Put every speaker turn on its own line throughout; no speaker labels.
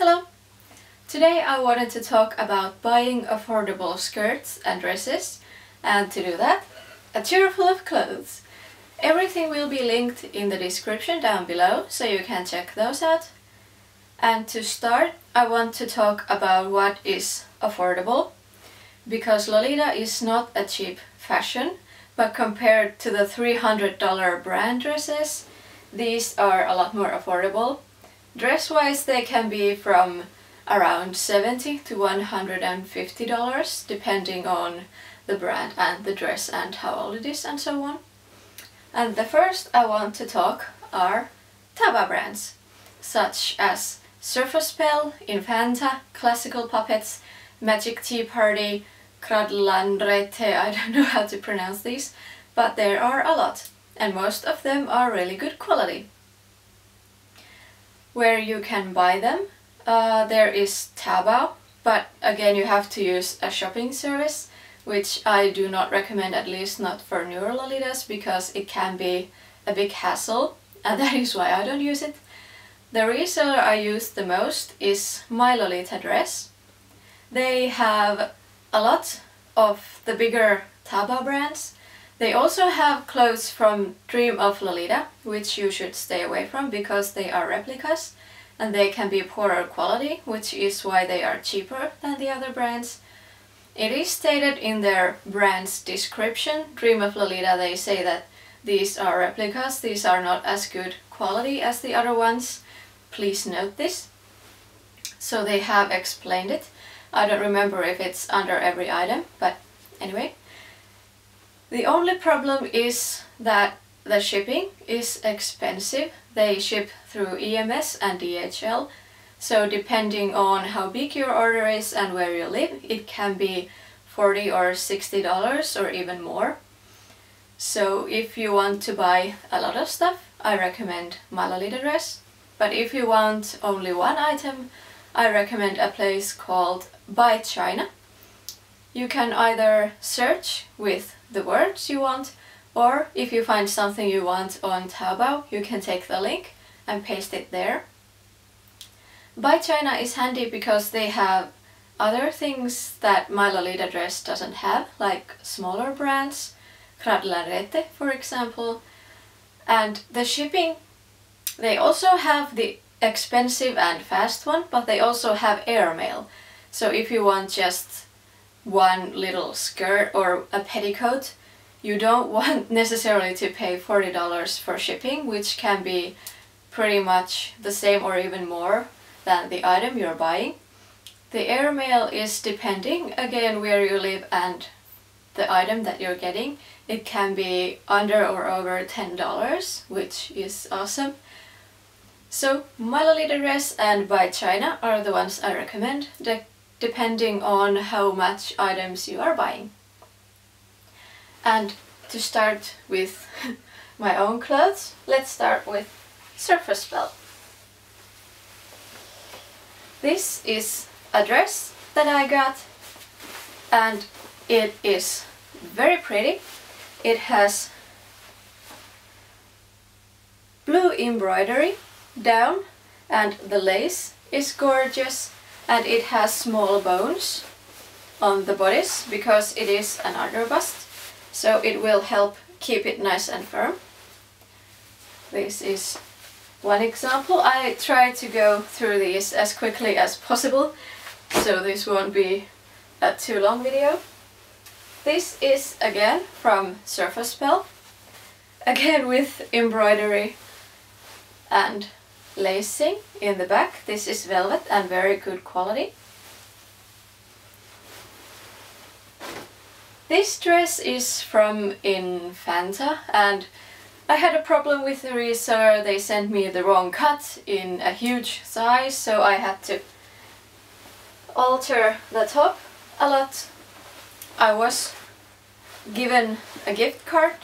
Hello! Today I wanted to talk about buying affordable skirts and dresses, and to do that, a tour full of clothes. Everything will be linked in the description down below, so you can check those out. And to start, I want to talk about what is affordable, because Lolita is not a cheap fashion, but compared to the $300 brand dresses, these are a lot more affordable. Dress-wise, they can be from around $70 to $150 depending on the brand and the dress and how old it is and so on. And the first I want to talk are Taba brands, such as Surfer Spell, Infanta, Classical Puppets, Magic Tea Party, Kradlandrete, I don't know how to pronounce these, but there are a lot, and most of them are really good quality. Where you can buy them, there is Taobao, but again you have to use a shopping service, which I do not recommend, at least not for newer Lolitas, because it can be a big hassle, and that is why I don't use it. The reseller I use the most is My Lolita Dress. They have a lot of the bigger Taobao brands. They also have clothes from Dream of Lolita, which you should stay away from because they are replicas and they can be poorer quality, which is why they are cheaper than the other brands. It is stated in their brand's description, Dream of Lolita, they say that these are replicas, these are not as good quality as the other ones. Please note this. So they have explained it. I don't remember if it's under every item, but anyway. The only problem is that the shipping is expensive. They ship through EMS and DHL, so depending on how big your order is and where you live, it can be $40 or $60 or even more. So if you want to buy a lot of stuff, I recommend My Lolita Dress. But if you want only one item, I recommend a place called Buy China. You can either search with the words you want, or if you find something you want on Taobao, you can take the link and paste it there. Buy China is handy because they have other things that My Lolita Dress doesn't have, like smaller brands, Kradlandrete for example, and the shipping. They also have the expensive and fast one, but they also have airmail. So if you want just one little skirt or a petticoat, you don't want necessarily to pay $40 for shipping, which can be pretty much the same or even more than the item you're buying. The airmail is depending again where you live and the item that you're getting. It can be under or over $10, which is awesome. So My Lolita Dress and Buy China are the ones I recommend, depending on how much items you are buying. And to start with my own clothes, let's start with Surfer Spell. This is a dress that I got, and it is very pretty. It has blue embroidery down, and the lace is gorgeous, and it has small bones on the bodice because it is an underbust, so it will help keep it nice and firm. This is one example. I try to go through these as quickly as possible, so this won't be a too long video. This is again from Surfer Spell, again with embroidery and lacing in the back. This is velvet and very good quality. This dress is from Infanta, and I had a problem with the reseller. They sent me the wrong cut in a huge size, so I had to alter the top a lot. I was given a gift card,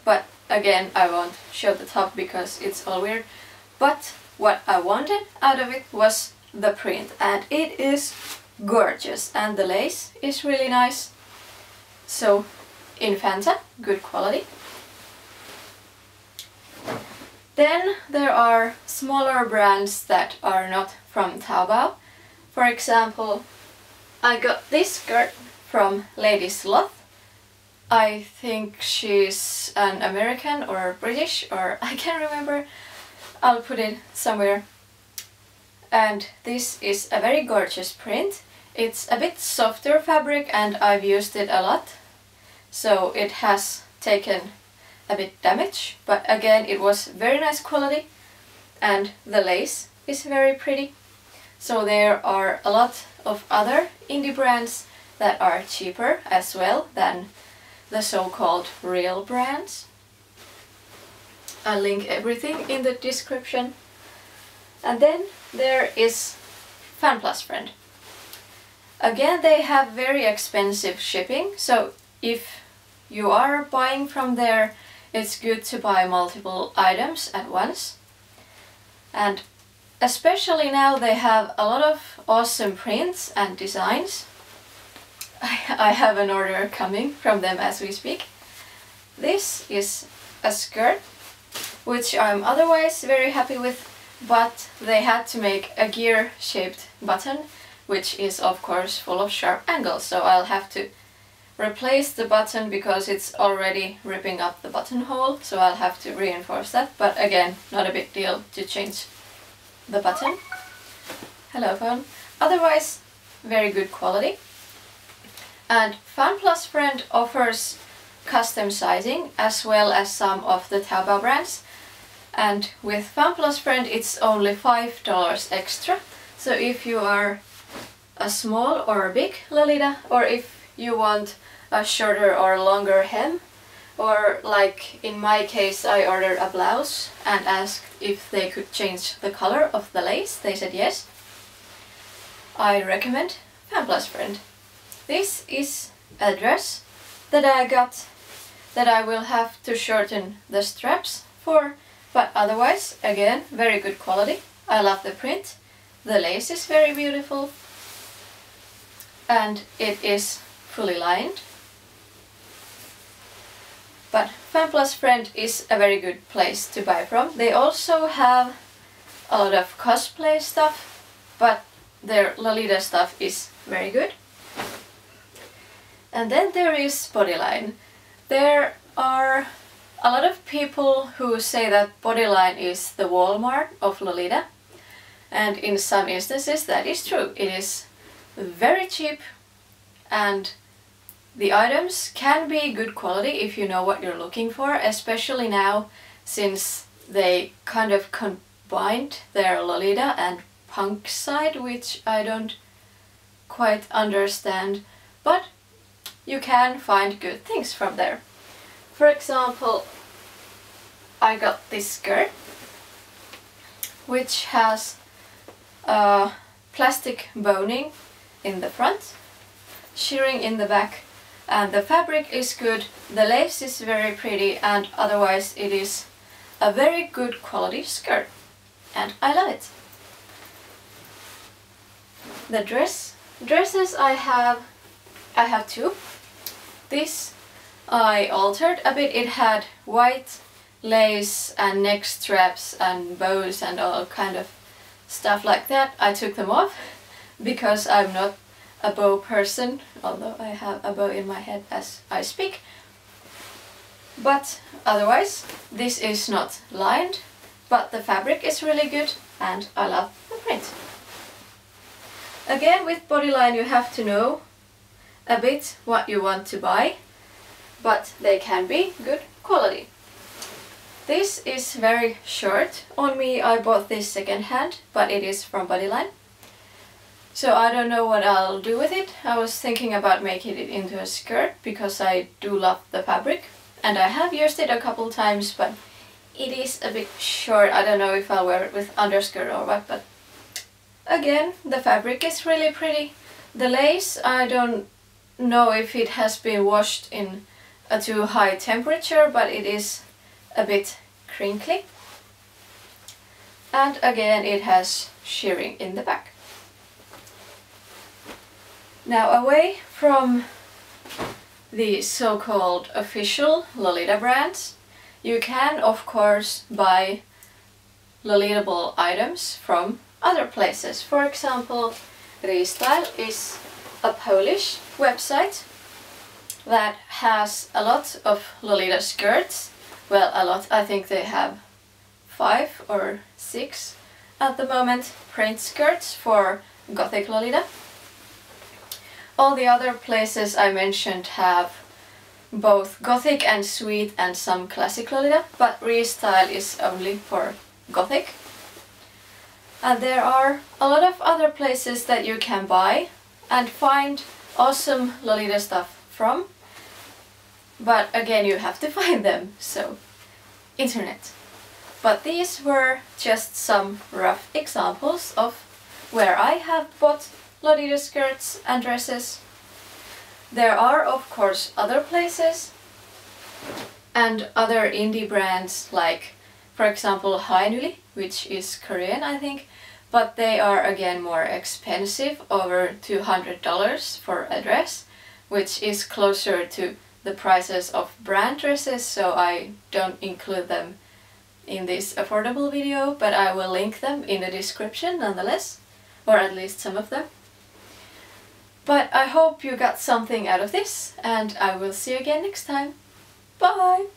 but again I won't show the top because it's all weird. But what I wanted out of it was the print, and it is gorgeous, and the lace is really nice. So Infanta, good quality. Then there are smaller brands that are not from Taobao. For example, I got this skirt from Lady Sloth. I think she's an American or British, or I can't remember. I'll put it somewhere. And this is a very gorgeous print. It's a bit softer fabric and I've used it a lot, so it has taken a bit damage, but again it was very nice quality and the lace is very pretty. So there are a lot of other indie brands that are cheaper as well than the so-called real brands. I'll link everything in the description. And then there is Fan Plus Friend. Again, they have very expensive shipping, so if you are buying from there, it's good to buy multiple items at once. And especially now they have a lot of awesome prints and designs. I have an order coming from them as we speak. This is a skirt, which I'm otherwise very happy with, but they had to make a gear-shaped button, which is of course full of sharp angles, so I'll have to replace the button because it's already ripping up the buttonhole, so I'll have to reinforce that, but again, not a big deal to change the button. Hello phone. Otherwise, very good quality. And Fan Plus Friend offers custom sizing as well as some of the Taobao brands, and with Fan Plus Friend it's only $5 extra, so if you are a small or a big Lolita, or if you want a shorter or longer hem, or like in my case I ordered a blouse and asked if they could change the color of the lace, they said yes, I recommend Fan Plus Friend. This is a dress that I got that I will have to shorten the straps for, but otherwise again very good quality. I love the print, the lace is very beautiful, and it is fully lined. But Fan Plus Friend is a very good place to buy from. They also have a lot of cosplay stuff, but their Lolita stuff is very good. And then there is Bodyline. There are a lot of people who say that Bodyline is the Walmart of Lolita, and in some instances that is true. It is very cheap and the items can be good quality if you know what you're looking for, especially now since they kind of combined their Lolita and punk side, which I don't quite understand, but you can find good things from there. For example, I got this skirt which has plastic boning in the front, shirring in the back, and the fabric is good, the lace is very pretty, and otherwise it is a very good quality skirt and I love it. The dresses I have two. This I altered a bit. It had white lace and neck straps and bows and all kind of stuff like that. I took them off because I'm not a bow person, although I have a bow in my head as I speak. But otherwise this is not lined, but the fabric is really good and I love the print. Again, with Bodyline you have to know a bit what you want to buy, but they can be good quality. This is very short on me. I bought this second hand, but it is from Bodyline. So I don't know what I'll do with it. I was thinking about making it into a skirt because I do love the fabric and I have used it a couple times, but it is a bit short. I don't know if I'll wear it with underskirt or what, but again, the fabric is really pretty. The lace, I don't know if it has been washed in a too high temperature, but it is a bit crinkly. And again, it has shirring in the back. Now, away from the so-called official Lolita brands, you can of course buy Lolitable items from other places. For example, Restyle is a Polish website that has a lot of Lolita skirts. Well, a lot, I think they have 5 or 6 at the moment, print skirts for Gothic Lolita. All the other places I mentioned have both Gothic and Sweet and some Classic Lolita, but Restyle is only for Gothic. And there are a lot of other places that you can buy and find awesome Lolita stuff from. But again, you have to find them, so internet. But these were just some rough examples of where I have bought Lolita skirts and dresses. There are of course other places and other indie brands, like for example Haenyuli, which is Korean I think, but they are again more expensive, over $200 for a dress, which is closer to the prices of brand dresses, so I don't include them in this affordable video, but I will link them in the description nonetheless, or at least some of them. But I hope you got something out of this, and I will see you again next time. Bye!